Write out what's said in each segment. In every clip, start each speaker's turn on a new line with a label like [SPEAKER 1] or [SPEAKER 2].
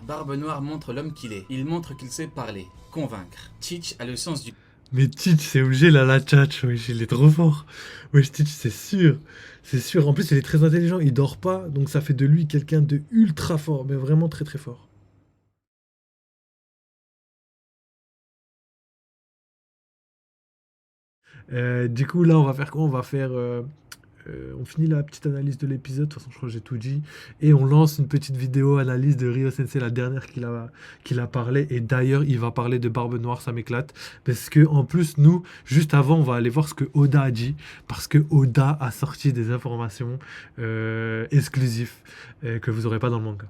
[SPEAKER 1] Barbe Noire montre l'homme qu'il est. Il montre qu'il sait parler, convaincre. Teach a le sens du...
[SPEAKER 2] Mais Teach, c'est obligé, là, la tchatch, wesh, il est trop fort. Wesh, Teach, c'est sûr. C'est sûr. En plus, il est très intelligent, il dort pas, donc ça fait de lui quelqu'un de ultra fort, mais vraiment très très fort. Du coup, là, on va faire quoi? On finit la petite analyse de l'épisode. De toute façon, je crois que j'ai tout dit. Et on lance une petite vidéo analyse de Ryo Sensei, la dernière qu'il a parlé. Et d'ailleurs, il va parler de Barbe Noire, ça m'éclate. Parce que, en plus, nous, juste avant, on va aller voir ce que Oda a dit. Parce que Oda a sorti des informations exclusives que vous n'aurez pas dans le manga.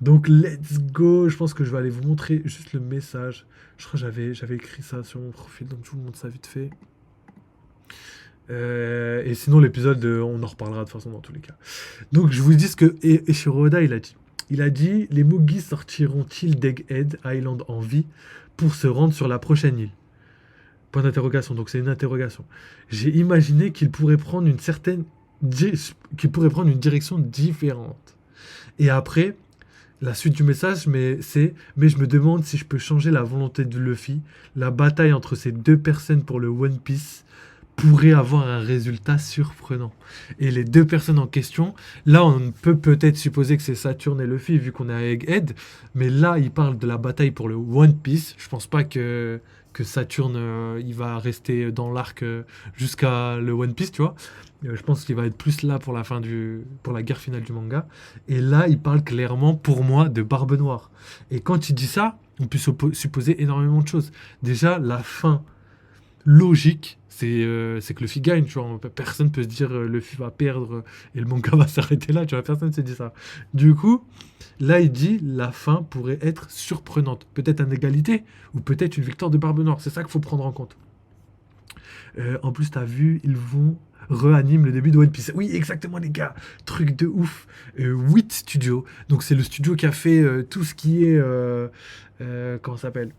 [SPEAKER 2] Donc, let's go. Je pense que je vais aller vous montrer juste le message. Je crois que j'avais écrit ça sur mon profil. Donc, je vous montre ça vite fait. Et sinon, l'épisode, on en reparlera de toute façon dans tous les cas. Donc, je vous dis ce que Eiichiro Oda il a dit. Il a dit: les Mugi sortiront-ils d'Egghead Island en vie pour se rendre sur la prochaine île? Point d'interrogation. Donc, c'est une interrogation. J'ai imaginé qu'il pourrait prendre une direction différente. Et après, la suite du message, mais je me demande si je peux changer la volonté de Luffy. La bataille entre ces deux personnes pour le One Piece pourrait avoir un résultat surprenant. Et les deux personnes en question, là, on peut peut-être supposer que c'est Saturne et Luffy, vu qu'on est à Egghead, mais là, il parle de la bataille pour le One Piece. Je pense pas que Saturne, il va rester dans l'arc jusqu'à le One Piece, tu vois. Je pense qu'il va être plus là pour pour la guerre finale du manga. Et là, il parle clairement, pour moi, de Barbe Noire. Et quand il dit ça, on peut supposer énormément de choses. Déjà, la fin logique, c'est que Luffy gagne, tu vois. Personne peut se dire Luffy va perdre et le manga va s'arrêter là, tu vois. Personne ne se dit ça. Du coup, là, il dit la fin pourrait être surprenante. Peut-être une égalité ou peut-être une victoire de Barbe Noire. C'est ça qu'il faut prendre en compte. En plus, t'as vu, ils vont réanime le début de One Piece. Oui, exactement, les gars. Truc de ouf. 8 Studios. Donc, c'est le studio qui a fait tout ce qui est. Comment ça s'appelle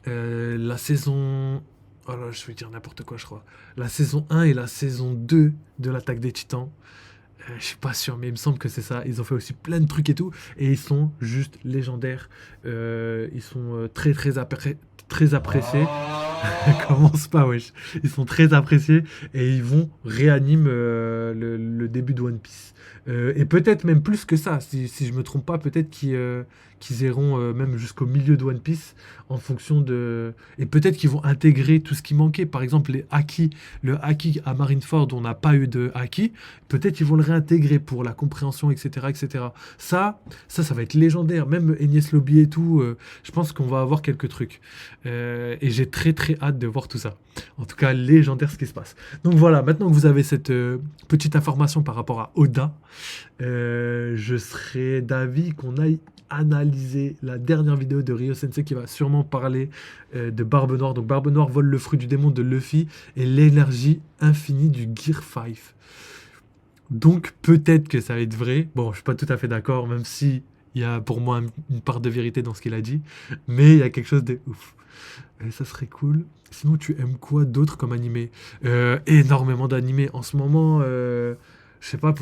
[SPEAKER 2] La saison. Oh là, je vais dire n'importe quoi, je crois. La saison 1 et la saison 2 de l'Attaque des Titans. Je suis pas sûr, mais il me semble que c'est ça. Ils ont fait aussi plein de trucs et tout. Et ils sont juste légendaires. Ils sont très appréciés. Commence pas, wesh. Ils sont très appréciés et ils vont réanimer le début de One Piece. Et peut-être même plus que ça, si je me trompe pas, peut-être qu'ils iront même jusqu'au milieu de One Piece en fonction de... Et peut-être qu'ils vont intégrer tout ce qui manquait. Par exemple, les haki, le haki à Marineford, on n'a pas eu de haki. Peut-être qu'ils vont le réintégrer pour la compréhension, etc. etc. Ça va être légendaire. Même Enies Lobby et tout, je pense qu'on va avoir quelques trucs. Et j'ai très très hâte de voir tout ça. En tout cas, légendaire ce qui se passe. Donc voilà, maintenant que vous avez cette petite information par rapport à Oda, je serais d'avis qu'on aille analyser la dernière vidéo de Ryo Sensei qui va sûrement parler de Barbe Noire. Donc Barbe Noire vole le fruit du démon de Luffy et l'énergie infinie du Gear 5. Donc peut-être que ça va être vrai. Bon, je suis pas tout à fait d'accord, même si il y a pour moi une part de vérité dans ce qu'il a dit, mais il y a quelque chose de ouf. Ça serait cool. Sinon, tu aimes quoi d'autre comme animé? Énormément d'animés. En ce moment, je sais pas,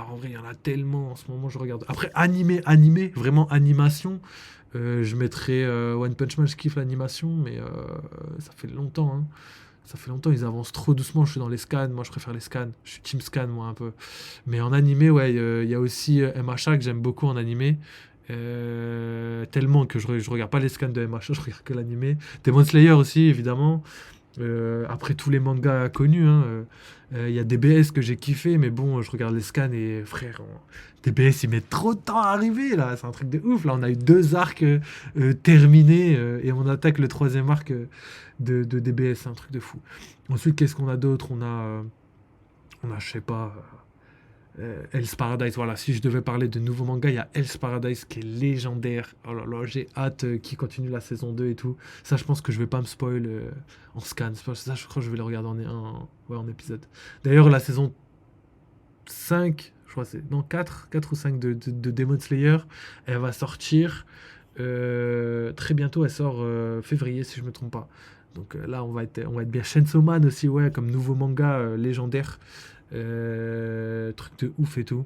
[SPEAKER 2] en vrai, il y en a tellement. En ce moment, je regarde. Après, animé, vraiment animation. Je mettrais One Punch Man, je kiffe l'animation, mais ça fait longtemps, hein. Ça fait longtemps, ils avancent trop doucement. Je suis dans les scans, moi je préfère les scans. Je suis team scan, moi, un peu. Mais en animé, ouais, il y a aussi MHA que j'aime beaucoup en animé. Tellement que je regarde pas les scans de MHA, je regarde que l'animé. Demon Slayer aussi, évidemment. Après tous les mangas connus, hein, il y a DBS que j'ai kiffé, mais bon, je regarde les scans et frère, DBS il met trop de temps à arriver là, c'est un truc de ouf. Là, on a eu deux arcs terminés et on attaque le troisième arc de DBS, c'est un truc de fou. Ensuite, qu'est-ce qu'on a d'autre? Je sais pas. Hell's Paradise, voilà, si je devais parler de nouveaux mangas, il y a Hell's Paradise qui est légendaire. Oh là là, j'ai hâte qu'il continue la saison 2 et tout. Ça, je pense que je vais pas me spoil en scan. Ça, je crois que je vais le regarder ouais, en épisode. D'ailleurs, la saison 5, je crois que c'est... Non, 4 ou 5 de Demon Slayer, elle va sortir très bientôt. Elle sort février, si je me trompe pas. Donc là, on va être bien. Chainsaw Man aussi, ouais, comme nouveau manga légendaire. Truc de ouf et tout.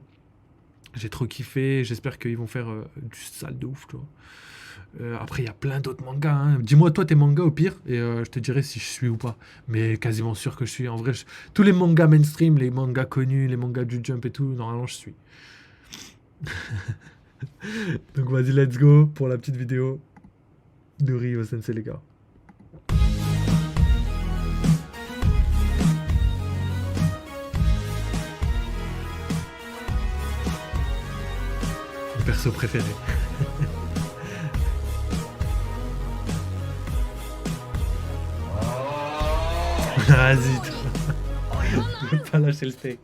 [SPEAKER 2] J'ai trop kiffé. J'espère qu'ils vont faire du sale de ouf, tu vois. Après, il y a plein d'autres mangas, hein. Dis-moi, toi, tes mangas au pire, et je te dirai si je suis ou pas. Mais quasiment sûr que je suis. En vrai, tous les mangas mainstream, les mangas connus, les mangas du Jump et tout, normalement, je suis. Donc, vas-y, let's go pour la petite vidéo de Ryo Sensei, les gars. Mon perso préféré. Vas-y, je vais pas lâcher le steak.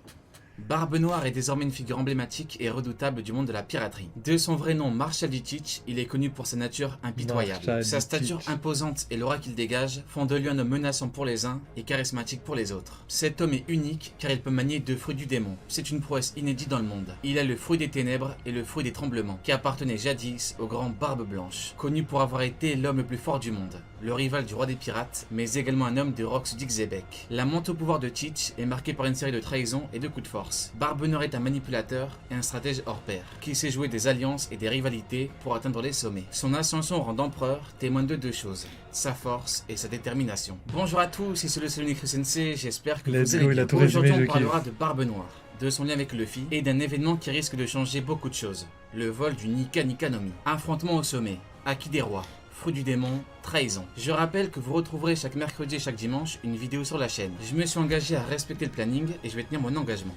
[SPEAKER 1] Barbe Noire est désormais une figure emblématique et redoutable du monde de la piraterie. De son vrai nom Marshall Ditich, il est connu pour sa nature impitoyable.
[SPEAKER 2] Marshall
[SPEAKER 1] Sa
[SPEAKER 2] Ditich.
[SPEAKER 1] stature imposante et l'aura qu'il dégage font de lui un homme menaçant pour les uns et charismatique pour les autres. Cet homme est unique car il peut manier deux fruits du démon. C'est une prouesse inédite dans le monde. Il a le fruit des ténèbres et le fruit des tremblements, qui appartenait jadis au grand Barbe Blanche, connu pour avoir été l'homme le plus fort du monde, le rival du roi des pirates, mais également un homme de Rox Dixebeck. La montée au pouvoir de Teach est marquée par une série de trahisons et de coups de force. Barbe Noire est un manipulateur et un stratège hors pair, qui sait jouer des alliances et des rivalités pour atteindre les sommets. Son ascension au rang d'empereur témoigne de deux choses, sa force et sa détermination. Bonjour à tous, ici c'est le Unique Sensei, j'espère que vous allez bien. Aujourd'hui on parlera de Barbe Noire, de son lien avec Luffy et d'un événement qui risque de changer beaucoup de choses, le vol du Nika Nika no Mi. Affrontement au sommet, acquis des rois, fruit du démon, trahison. Je rappelle que vous retrouverez chaque mercredi et chaque dimanche une vidéo sur la chaîne. Je me suis engagé à respecter le planning et je vais tenir mon engagement.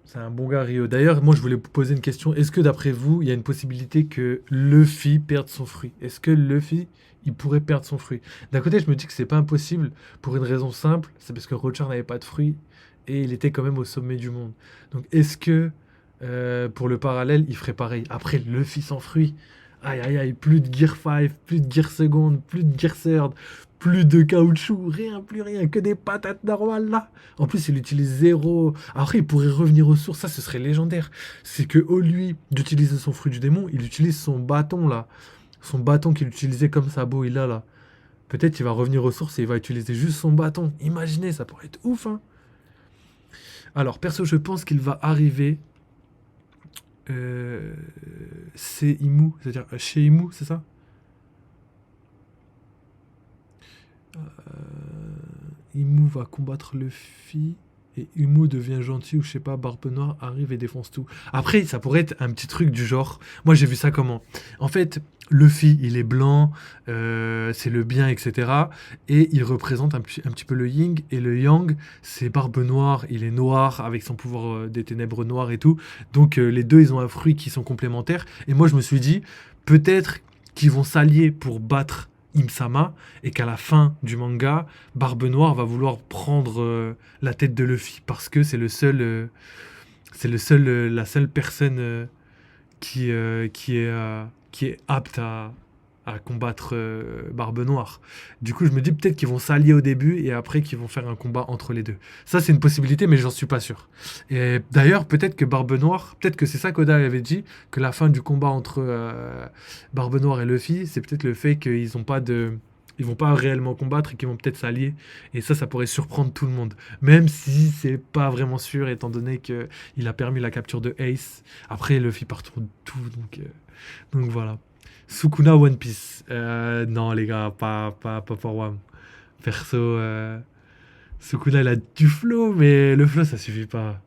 [SPEAKER 2] C'est un bon gars, Ryo. D'ailleurs, moi, je voulais vous poser une question. Est-ce que, d'après vous, il y a une possibilité que Luffy perde son fruit? Est-ce que Luffy, il pourrait perdre son fruit? D'un côté, je me dis que c'est pas impossible pour une raison simple. C'est parce que Roger n'avait pas de fruit et il était quand même au sommet du monde. Donc, est-ce que, pour le parallèle, il ferait pareil? Après, Luffy sans fruit, aïe, aïe, aïe, plus de Gear 5, plus de Gear Second, plus de Gear Third, plus de caoutchouc, rien, plus rien, que des patates normales là. En plus, il utilise zéro. Après, il pourrait revenir aux sources, ça ce serait légendaire. C'est que au lieu d'utiliser son fruit du démon, il utilise son bâton là. Son bâton qu'il utilisait comme sabot, il a là. Peut-être qu'il va revenir aux sources et il va utiliser juste son bâton. Imaginez, ça pourrait être ouf, hein. Alors, perso, je pense qu'il va arriver. C'est Imu, c'est-à-dire chez Imu, c'est ça? Imu va combattre Luffy et Imu devient gentil ou je sais pas, Barbe Noire arrive et défonce tout. Après, ça pourrait être un petit truc du genre. Moi, j'ai vu ça comment? En fait, Luffy, il est blanc, c'est le bien, etc. Et il représente un petit peu le yin et le yang. C'est Barbe Noire, il est noir avec son pouvoir des ténèbres noires et tout. Donc, les deux, ils ont un fruit qui sont complémentaires. Et moi, je me suis dit, peut-être qu'ils vont s'allier pour battre Im-sama, et qu'à la fin du manga, Barbe Noire va vouloir prendre la tête de Luffy parce que c'est la seule personne qui est apte à combattre Barbe Noire. Du coup, je me dis peut-être qu'ils vont s'allier au début et après qu'ils vont faire un combat entre les deux. Ça, c'est une possibilité, mais j'en suis pas sûr. Et d'ailleurs, peut-être que Barbe Noire, peut-être que c'est ça qu'Oda avait dit, que la fin du combat entre Barbe Noire et Luffy, c'est peut-être le fait qu'ils vont pas réellement combattre et qu'ils vont peut-être s'allier. Et ça pourrait surprendre tout le monde. Même si c'est pas vraiment sûr, étant donné qu'il a permis la capture de Ace. Après, Luffy part tout, donc voilà. Sukuna One Piece. Non, les gars, pas pour One. Perso, Sukuna, il a du flow, mais le flow, ça suffit pas.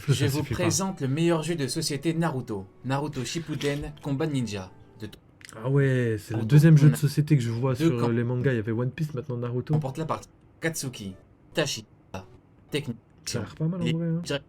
[SPEAKER 1] Je vous présente le meilleur jeu de société Naruto. Naruto Shippuden Combat Ninja.
[SPEAKER 2] Ah ouais, c'est le deuxième jeu de société que je vois sur les mangas. Il y avait One Piece, maintenant Naruto.
[SPEAKER 1] On porte la partie Katsuki, Tashi, Technique.
[SPEAKER 2] Ça a l'air pas mal en vrai, hein.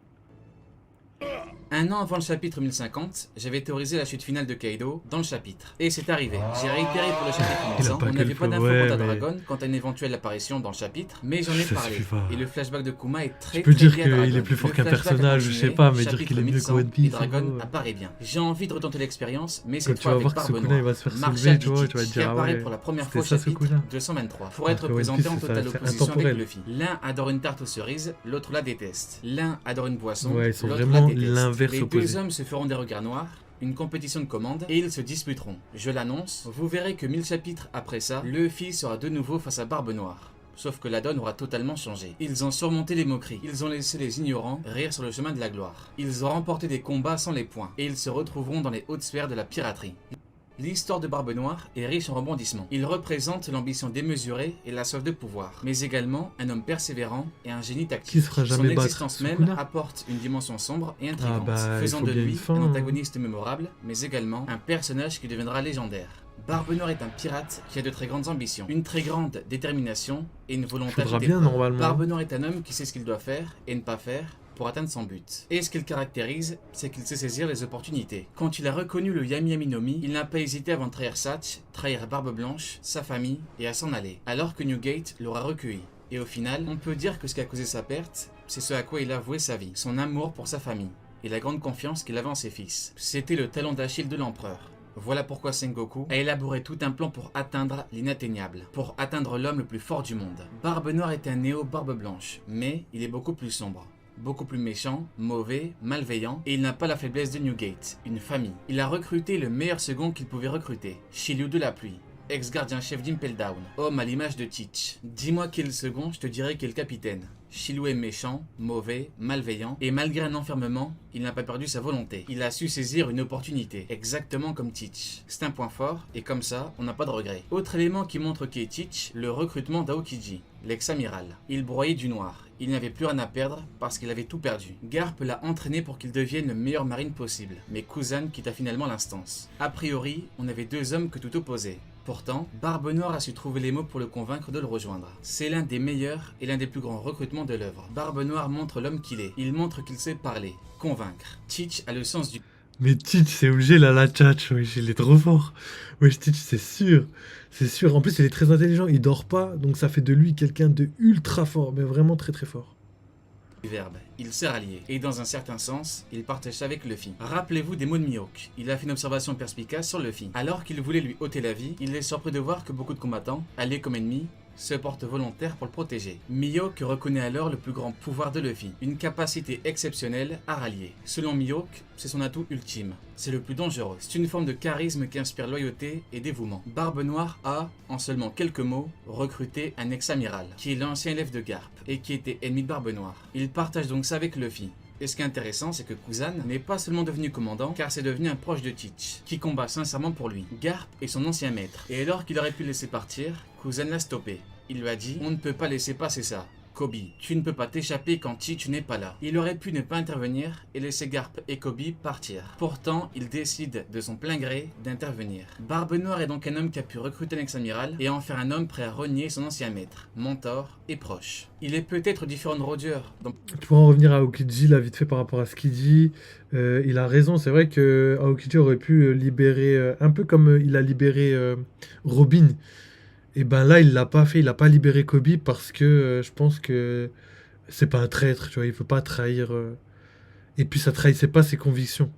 [SPEAKER 1] Un an avant le chapitre 1050, j'avais théorisé la chute finale de Kaido dans le chapitre. Et c'est arrivé. J'ai réitéré pour le chapitre 1100. On n'avait pas d'infos quant à Dragon, quant à une éventuelle apparition dans le chapitre, mais j'en ai parlé. Et le flashback de Kuma est très
[SPEAKER 2] bien. Je peux dire
[SPEAKER 1] qu'il
[SPEAKER 2] est plus fort qu'un personnage, je sais pas, mais dire qu'il est mieux que One Piece.
[SPEAKER 1] Et Dragon apparaît bien. J'ai envie de retenter l'expérience, mais cette
[SPEAKER 2] fois avec Barbe Noire. Il va se faire soulever, tu vas te dire,
[SPEAKER 1] qui apparaît pour la première fois au chapitre 223, pour être présenté en totale opposition avec Luffy. L'un adore une tarte aux cerises, l'autre la déteste. L'un adore une boisson, l'autre la déteste. Les deux hommes se feront des regards noirs, une compétition de commandes, et ils se disputeront. Je l'annonce, vous verrez que 1000 chapitres après ça, Luffy sera de nouveau face à Barbe Noire. Sauf que la donne aura totalement changé. Ils ont surmonté les moqueries, ils ont laissé les ignorants rire sur le chemin de la gloire. Ils ont remporté des combats sans les poings, et ils se retrouveront dans les hautes sphères de la piraterie. L'histoire de Barbe Noire est riche en rebondissements. Il représente l'ambition démesurée et la soif de pouvoir, mais également un homme persévérant et un génie tactique.
[SPEAKER 2] Qui se fera jamais
[SPEAKER 1] Son
[SPEAKER 2] battre
[SPEAKER 1] existence même
[SPEAKER 2] Sukuna
[SPEAKER 1] apporte une dimension sombre et intrigante,
[SPEAKER 2] il
[SPEAKER 1] faisant
[SPEAKER 2] faut
[SPEAKER 1] de
[SPEAKER 2] bien
[SPEAKER 1] lui
[SPEAKER 2] une fin,
[SPEAKER 1] un
[SPEAKER 2] hein.
[SPEAKER 1] antagoniste mémorable, mais également un personnage qui deviendra légendaire. Barbe Noire est un pirate qui a de très grandes ambitions, une très grande détermination et une volonté à
[SPEAKER 2] Faudra
[SPEAKER 1] toute
[SPEAKER 2] bien
[SPEAKER 1] épreuve.
[SPEAKER 2] normalement.
[SPEAKER 1] Barbe Noire est un homme qui sait ce qu'il doit faire et ne pas faire pour atteindre son but. Et ce qu'il caractérise, c'est qu'il sait saisir les opportunités. Quand il a reconnu le Yami Yami no Mi, il n'a pas hésité avant de trahir Satch, trahir Barbe Blanche, sa famille et à s'en aller, alors que Newgate l'aura recueilli. Et au final, on peut dire que ce qui a causé sa perte, c'est ce à quoi il a voué sa vie, son amour pour sa famille et la grande confiance qu'il avait en ses fils. C'était le talon d'Achille de l'empereur. Voilà pourquoi Sengoku a élaboré tout un plan pour atteindre l'inatteignable, pour atteindre l'homme le plus fort du monde. Barbe Noire est un néo Barbe Blanche, mais il est beaucoup plus sombre. Beaucoup plus méchant, mauvais, malveillant, et il n'a pas la faiblesse de Newgate, une famille. Il a recruté le meilleur second qu'il pouvait recruter, Shiryu de la Pluie, ex-gardien-chef d'Impel Down, homme à l'image de Teach. Dis-moi qui est le second, je te dirai qui est le capitaine. Shiryu est méchant, mauvais, malveillant, et malgré un enfermement, il n'a pas perdu sa volonté. Il a su saisir une opportunité, exactement comme Teach. C'est un point fort, et comme ça, on n'a pas de regret. Autre élément qui montre qui est Teach, le recrutement d'Aokiji, l'ex-amiral. Il broyait du noir. Il n'avait plus rien à perdre parce qu'il avait tout perdu. Garp l'a entraîné pour qu'il devienne le meilleur marine possible, mais Kuzan quitta finalement l'instance. A priori, on avait deux hommes que tout opposait. Pourtant, Barbe Noire a su trouver les mots pour le convaincre de le rejoindre. C'est l'un des meilleurs et l'un des plus grands recrutements de l'œuvre. Barbe Noire montre l'homme qu'il est. Il montre qu'il sait parler, convaincre. Teach a le sens du...
[SPEAKER 2] Mais Teach, c'est obligé là, la tchatch, wesh, il est trop fort. Wesh, Teach, c'est sûr. C'est sûr. En plus, il est très intelligent, il dort pas, donc ça fait de lui quelqu'un de ultra fort, mais vraiment très très fort.
[SPEAKER 1] Verbe. Il s'est rallié, et dans un certain sens, il partage ça avec Luffy. Rappelez-vous des mots de Mihawk. Il a fait une observation perspicace sur Luffy. Alors qu'il voulait lui ôter la vie, il est surpris de voir que beaucoup de combattants, alliés comme ennemis, se portent volontaires pour le protéger. Mihawk reconnaît alors le plus grand pouvoir de Luffy, une capacité exceptionnelle à rallier. Selon Mihawk, c'est son atout ultime. C'est le plus dangereux. C'est une forme de charisme qui inspire loyauté et dévouement. Barbe Noire a, en seulement quelques mots, recruté un ex-amiral, qui est l'ancien élève de Garp, et qui était ennemi de Barbe Noire. Il partage donc ça avec Luffy. Et ce qui est intéressant, c'est que Kuzan n'est pas seulement devenu commandant, car c'est devenu un proche de Teach, qui combat sincèrement pour lui. Garp est son ancien maître, et alors qu'il aurait pu le laisser partir, Kuzan l'a stoppé. Il lui a dit « On ne peut pas laisser passer ça. Kobe, tu ne peux pas t'échapper quand Teach n'est pas là. » Il aurait pu ne pas intervenir et laisser Garp et Kobe partir. Pourtant, il décide de son plein gré d'intervenir. Barbe Noire est donc un homme qui a pu recruter un ex-amiral et en faire un homme prêt à renier son ancien maître, mentor et proche. Il est peut-être différent de Roger.
[SPEAKER 2] Pour en revenir à Aokiji, là, vite fait par rapport à ce qu'il dit, il a raison. C'est vrai que Aokiji aurait pu libérer, un peu comme il a libéré Robin. Et ben là, il l'a pas fait, il a pas libéré Kobe parce que je pense que c'est pas un traître, tu vois, il veut pas trahir. Et puis ça trahissait pas ses convictions.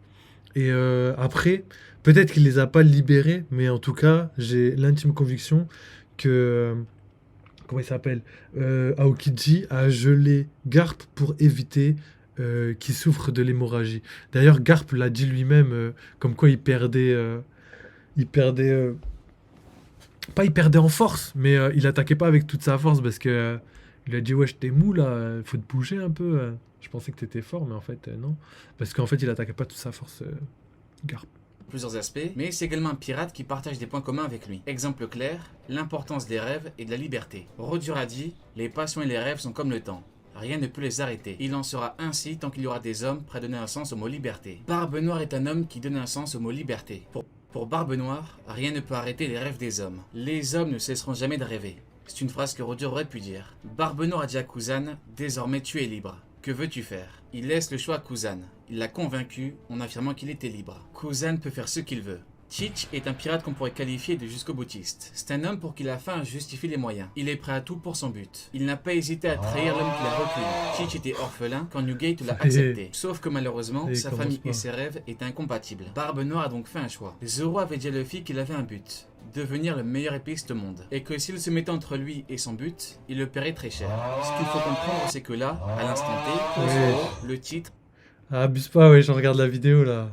[SPEAKER 2] Et après, peut-être qu'il les a pas libérés, mais en tout cas, j'ai l'intime conviction que comment il s'appelle, Aokiji a gelé Garp pour éviter qu'il souffre de l'hémorragie. D'ailleurs, Garp l'a dit lui-même, comme quoi il perdait, pas il perdait en force, mais il attaquait pas avec toute sa force parce que il a dit ouais, t'es mou là, faut te bouger un peu. Je pensais que t'étais fort, mais en fait non, parce qu'en fait il attaquait pas toute sa force, Garp.
[SPEAKER 1] Plusieurs aspects, mais c'est également un pirate qui partage des points communs avec lui. Exemple clair, l'importance des rêves et de la liberté. Roger a dit, les passions et les rêves sont comme le temps. Rien ne peut les arrêter. Il en sera ainsi tant qu'il y aura des hommes prêts à donner un sens au mot liberté. Barbe Noire est un homme qui donne un sens au mot liberté. Pour Barbe Noire, rien ne peut arrêter les rêves des hommes. Les hommes ne cesseront jamais de rêver. C'est une phrase que Roger aurait pu dire. Barbe Noire a dit à Kuzan, désormais tu es libre. Que veux-tu faire? Il laisse le choix à Kuzan. Il l'a convaincu en affirmant qu'il était libre. Kuzan peut faire ce qu'il veut. Teach est un pirate qu'on pourrait qualifier de jusqu'au-boutiste. C'est un homme pour qui la fin justifie les moyens. Il est prêt à tout pour son but. Il n'a pas hésité à trahir l'homme qu'il a recueilli. Teach était orphelin quand Newgate l'a accepté. Sauf que malheureusement, sa famille et ses rêves étaient incompatibles. Barbe Noire a donc fait un choix. Zoro avait dit à Luffy qu'il avait un but. Devenir le meilleur épéiste au monde. Et que s'il se mettait entre lui et son but, il le paierait très cher. Ce qu'il faut comprendre, c'est que là, à l'instant T, pour Zoro, le titre...
[SPEAKER 2] Ah, abuse pas, ouais, j'en regarde la vidéo là.